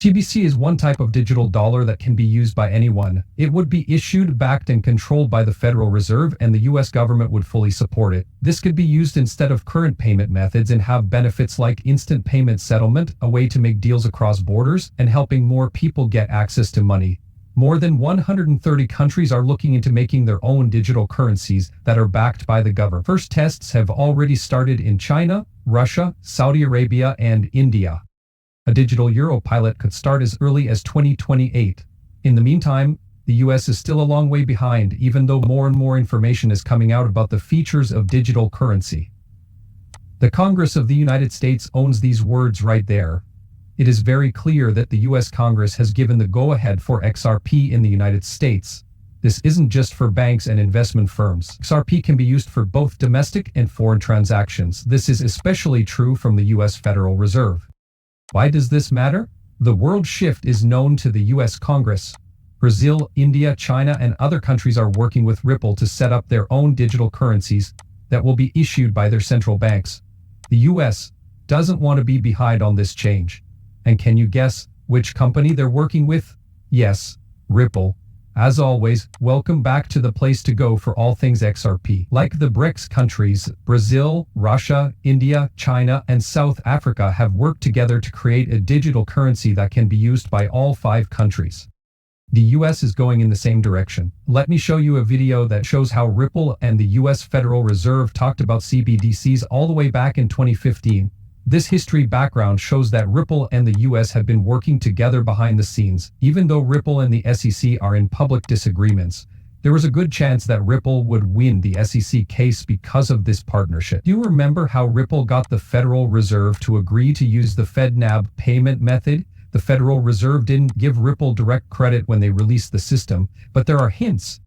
GBC is one type of digital dollar that can be used by anyone. It would be issued, backed, and controlled by the Federal Reserve, and the US government would fully support it. This could be used instead of current payment methods and have benefits like instant payment settlement, a way to make deals across borders, and helping more people get access to money. More than 130 countries are looking into making their own digital currencies that are backed by the government. First tests have already started in China, Russia, Saudi Arabia, and India. A digital euro pilot could start as early as 2028. In the meantime, the US is still a long way behind, even though more and more information is coming out about the features of digital currency. The Congress of the United States owns these words right there. It is very clear that the US Congress has given the go-ahead for XRP in the United States. This isn't just for banks and investment firms. XRP can be used for both domestic and foreign transactions. This is especially true from the US Federal Reserve. Why does this matter? The world shift is known to the US Congress. Brazil, India, China, and other countries are working with Ripple to set up their own digital currencies that will be issued by their central banks. The US doesn't want to be behind on this change. And can you guess which company they're working with? Yes, Ripple. As always, welcome back to the place to go for all things XRP. Like the BRICS countries, Brazil, Russia, India, China, and South Africa have worked together to create a digital currency that can be used by all 5 countries. The US is going in the same direction. Let me show you a video that shows how Ripple and the US Federal Reserve talked about CBDCs all the way back in 2015. This history background shows that Ripple and the US have been working together behind the scenes. Even though Ripple and the SEC are in public disagreements, there was a good chance that Ripple would win the SEC case because of this partnership. Do you remember how Ripple got the Federal Reserve to agree to use the FedNAB payment method? The Federal Reserve didn't give Ripple direct credit when they released the system, but there are hints.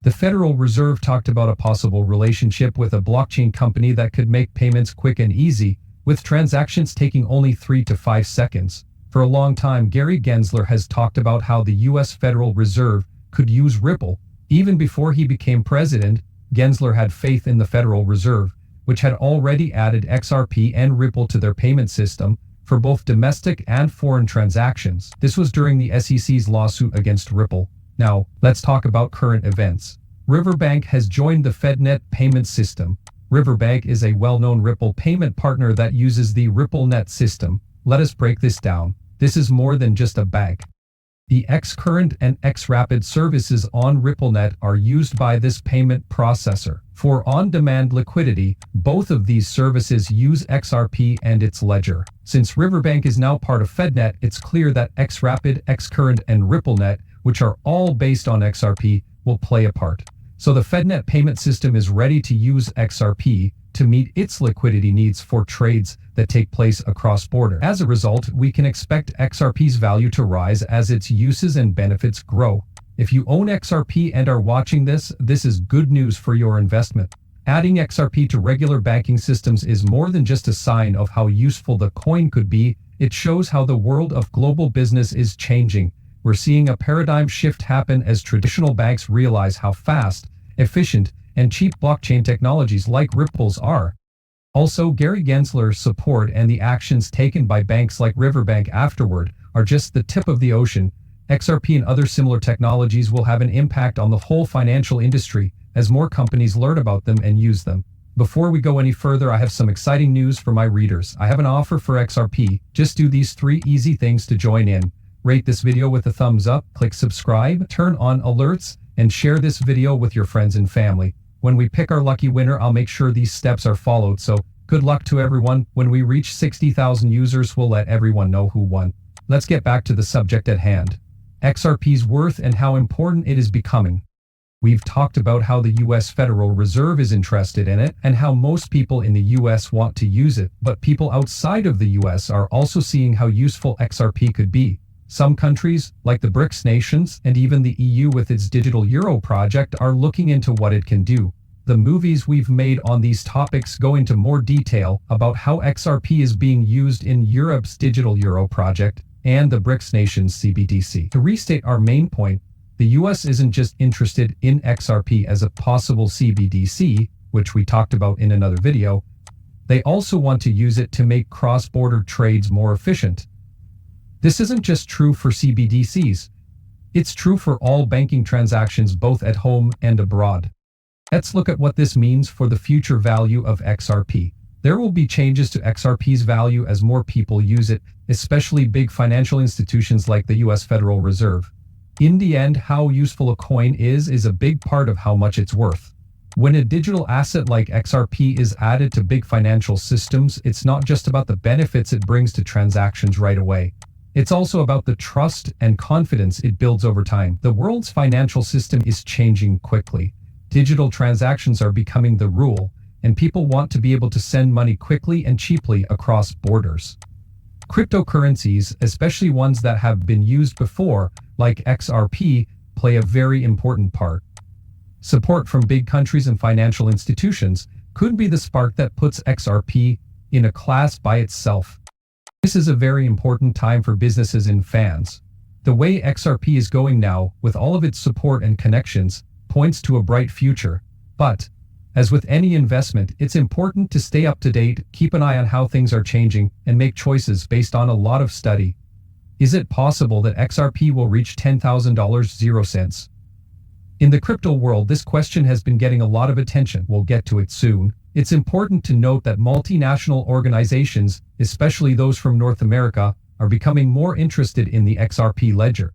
The Federal Reserve talked about a possible relationship with a blockchain company that could make payments quick and easy, with transactions taking only 3 to 5 seconds. For a long time, Gary Gensler has talked about how the US Federal Reserve could use Ripple. Even before he became president, Gensler had faith in the Federal Reserve, which had already added XRP and Ripple to their payment system for both domestic and foreign transactions. This was during the SEC's lawsuit against Ripple. Now, let's talk about current events. Riverbank has joined the FedNet payment system. Riverbank is a well-known Ripple payment partner that uses the RippleNet system. Let us break this down. This is more than just a bank. The xCurrent and xRapid services on RippleNet are used by this payment processor. For on-demand liquidity, both of these services use XRP and its ledger. Since Riverbank is now part of FedNet, it's clear that xRapid, xCurrent, and RippleNet, which are all based on XRP, will play a part. So the FedNet payment system is ready to use XRP to meet its liquidity needs for trades that take place across border. As a result, we can expect XRP's value to rise as its uses and benefits grow. If you own XRP and are watching this, this is good news for your investment. Adding XRP to regular banking systems is more than just a sign of how useful the coin could be. It shows how the world of global business is changing. We're seeing a paradigm shift happen as traditional banks realize how fast, efficient, and cheap blockchain technologies like Ripple's are. Also, Gary Gensler's support and the actions taken by banks like Riverbank afterward are just the tip of the ocean. XRP and other similar technologies will have an impact on the whole financial industry as more companies learn about them and use them. Before we go any further, I have some exciting news for my readers. I have an offer for XRP. Just do these 3 easy things to join in. Rate this video with a thumbs up, click subscribe, turn on alerts, and share this video with your friends and family. When we pick our lucky winner, I'll make sure these steps are followed, so good luck to everyone. When we reach 60,000 users, we'll let everyone know who won. Let's get back to the subject at hand. XRP's worth and how important it is becoming. We've talked about how the US Federal Reserve is interested in it and how most people in the US want to use it, but people outside of the US are also seeing how useful XRP could be. Some countries, like the BRICS nations and even the EU with its digital euro project, are looking into what it can do. The movies we've made on these topics go into more detail about how XRP is being used in Europe's digital euro project and the BRICS nations' CBDC. To restate our main point, the US isn't just interested in XRP as a possible CBDC, which we talked about in another video. They also want to use it to make cross-border trades more efficient. This isn't just true for CBDCs. It's true for all banking transactions both at home and abroad. Let's look at what this means for the future value of XRP. There will be changes to XRP's value as more people use it, especially big financial institutions like the US Federal Reserve. In the end, how useful a coin is a big part of how much it's worth. When a digital asset like XRP is added to big financial systems, it's not just about the benefits it brings to transactions right away. It's also about the trust and confidence it builds over time. The world's financial system is changing quickly. Digital transactions are becoming the rule, and people want to be able to send money quickly and cheaply across borders. Cryptocurrencies, especially ones that have been used before, like XRP, play a very important part. Support from big countries and financial institutions could be the spark that puts XRP in a class by itself. This is a very important time for businesses and fans. The way XRP is going now, with all of its support and connections, points to a bright future. But, as with any investment, it's important to stay up to date, keep an eye on how things are changing, and make choices based on a lot of study. Is it possible that XRP will reach $10,000? In the crypto world, this question has been getting a lot of attention. We'll get to it soon. It's important to note that multinational organizations, especially those from North America, are becoming more interested in the XRP ledger.